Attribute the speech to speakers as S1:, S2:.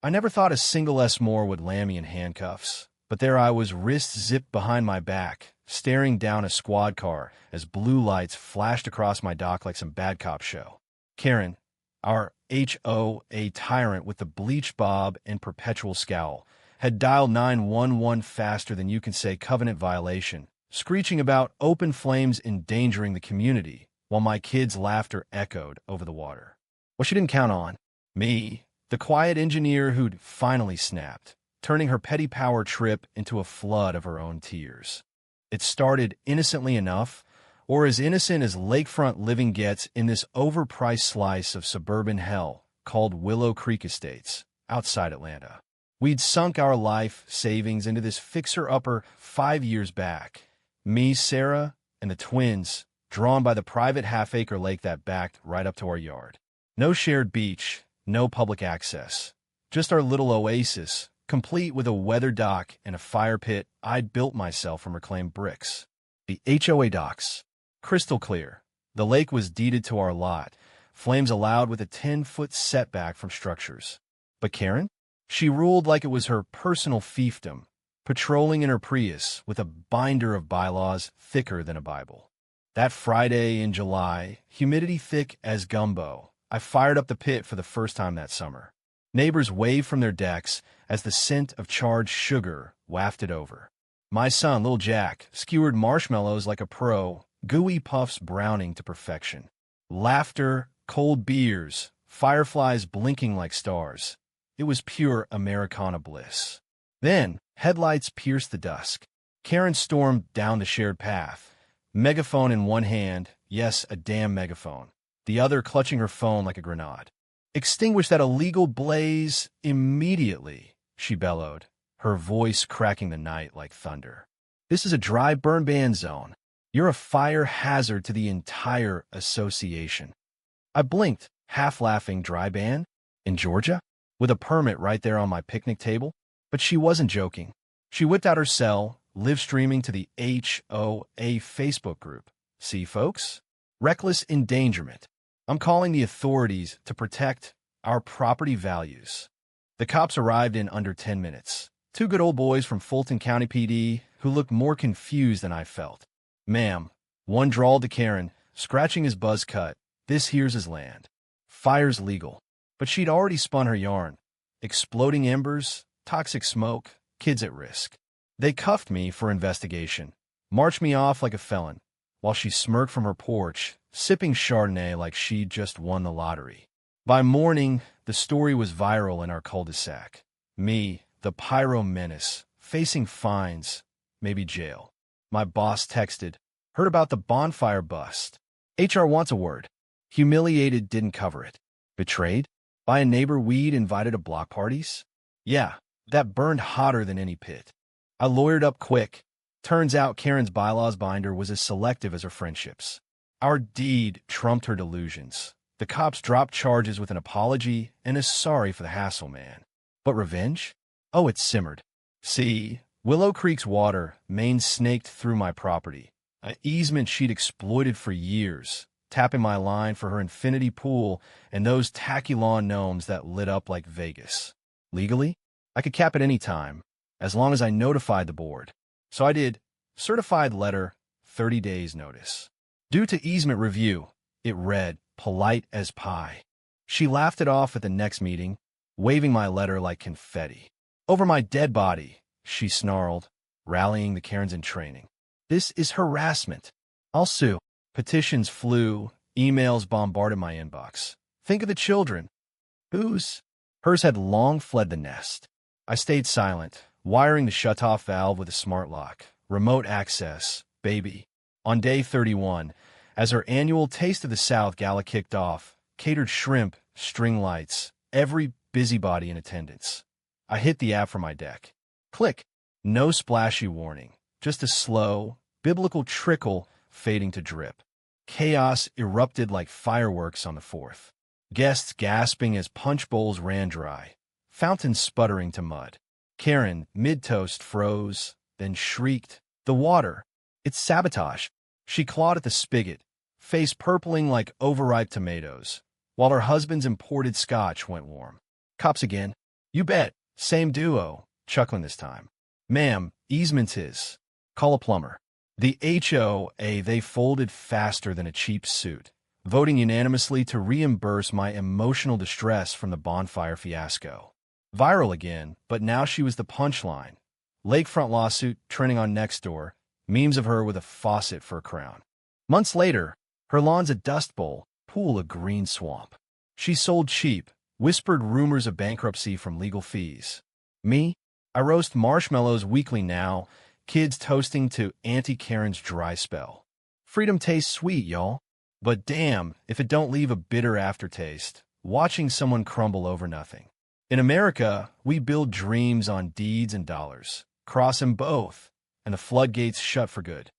S1: I never thought a single S more would land me in handcuffs, but there I was, wrists zipped behind my back, staring down a squad car as blue lights flashed across my dock like some bad cop show. Karen, our HOA tyrant with the bleached bob and perpetual scowl, had dialed 911 faster than you can say covenant violation, screeching about open flames endangering the community, while my kids' laughter echoed over the water. What she didn't count on? Me, the quiet engineer who'd finally snapped, turning her petty power trip into a flood of her own tears. It started innocently enough, or as innocent as lakefront living gets in this overpriced slice of suburban hell called Willow Creek Estates, outside Atlanta. We'd sunk our life savings into this fixer-upper 5 years back. Me, Sarah, and the twins, drawn by the private half-acre lake that backed right up to our yard. No shared beach, no public access. Just our little oasis, complete with a weather dock and a fire pit I'd built myself from reclaimed bricks. The HOA docks. Crystal clear. The lake was deeded to our lot, flames allowed with a 10-foot setback from structures. But Karen? She ruled like it was her personal fiefdom, patrolling in her Prius with a binder of bylaws thicker than a Bible. That Friday in July, humidity thick as gumbo, I fired up the pit for the first time that summer. Neighbors waved from their decks as the scent of charred sugar wafted over. My son, Little Jack, skewered marshmallows like a pro, gooey puffs browning to perfection. Laughter, cold beers, fireflies blinking like stars. It was pure Americana bliss. Then, headlights pierced the dusk. Karen stormed down the shared path, megaphone in one hand, yes, a damn megaphone, the other clutching her phone like a grenade. "Extinguish that illegal blaze immediately," she bellowed, her voice cracking the night like thunder. "This is a dry burn ban zone. You're a fire hazard to the entire association." I blinked, half laughing. Dry ban? In Georgia? With a permit right there on my picnic table? But she wasn't joking. She whipped out her cell, live streaming to the HOA Facebook group. "See, folks? Reckless endangerment. I'm calling the authorities to protect our property values." The cops arrived in under 10 minutes. Two good old boys from Fulton County PD who looked more confused than I felt. "Ma'am," one drawled to Karen, scratching his buzz cut, "this here's his land. Fire's legal." But she'd already spun her yarn. Exploding embers, toxic smoke, kids at risk. They cuffed me for investigation, marched me off like a felon, while she smirked from her porch, sipping Chardonnay like she'd just won the lottery. By morning, the story was viral in our cul-de-sac. Me, the pyro menace, facing fines, maybe jail. My boss texted, "Heard about the bonfire bust. HR wants a word." Humiliated, didn't cover it. Betrayed? By a neighbor we'd invited to block parties? Yeah, that burned hotter than any pit. I lawyered up quick. Turns out Karen's bylaws binder was as selective as her friendships. Our deed trumped her delusions. The cops dropped charges with an apology and a sorry for the hassle, man. But revenge? Oh, it simmered. See, Willow Creek's water main snaked through my property, an easement she'd exploited for years, tapping my line for her infinity pool and those tacky lawn gnomes that lit up like Vegas. Legally, I could cap at any time, as long as I notified the board. So I did. Certified letter, 30 days notice. Due to easement review, it read, polite as pie. She laughed it off at the next meeting, waving my letter like confetti. "Over my dead body," she snarled, rallying the Karens in training. "This is harassment. I'll sue." Petitions flew, emails bombarded my inbox. Think of the children. Whose? Hers had long fled the nest. I stayed silent, wiring the shutoff valve with a smart lock. Remote access, baby. On day 31, as her annual Taste of the South gala kicked off, catered shrimp, string lights, every busybody in attendance. I hit the app for my deck. Click. No splashy warning, just a slow, biblical trickle fading to drip. Chaos erupted like fireworks on the 4th. Guests gasping as punch bowls ran dry. Fountains sputtering to mud. Karen, mid-toast, froze, then shrieked, "The water! It's sabotage!" She clawed at the spigot, face purpling like overripe tomatoes, while her husband's imported scotch went warm. "Cops again." You bet. Same duo. Chuckling this time. Ma'am, easements is. Call a plumber. The HOA, they folded faster than a cheap suit, voting unanimously to reimburse my emotional distress from the bonfire fiasco. Viral again, but now she was the punchline. Lakefront lawsuit trending on Nextdoor, memes of her with a faucet for a crown. Months later, her lawn's a dust bowl, pool a green swamp. She sold cheap, whispered rumors of bankruptcy from legal fees. Me? I roast marshmallows weekly now, kids toasting to Auntie Karen's dry spell. Freedom tastes sweet, y'all. But damn, if it don't leave a bitter aftertaste, watching someone crumble over nothing. In America, we build dreams on deeds and dollars, cross them both, and the floodgates shut for good.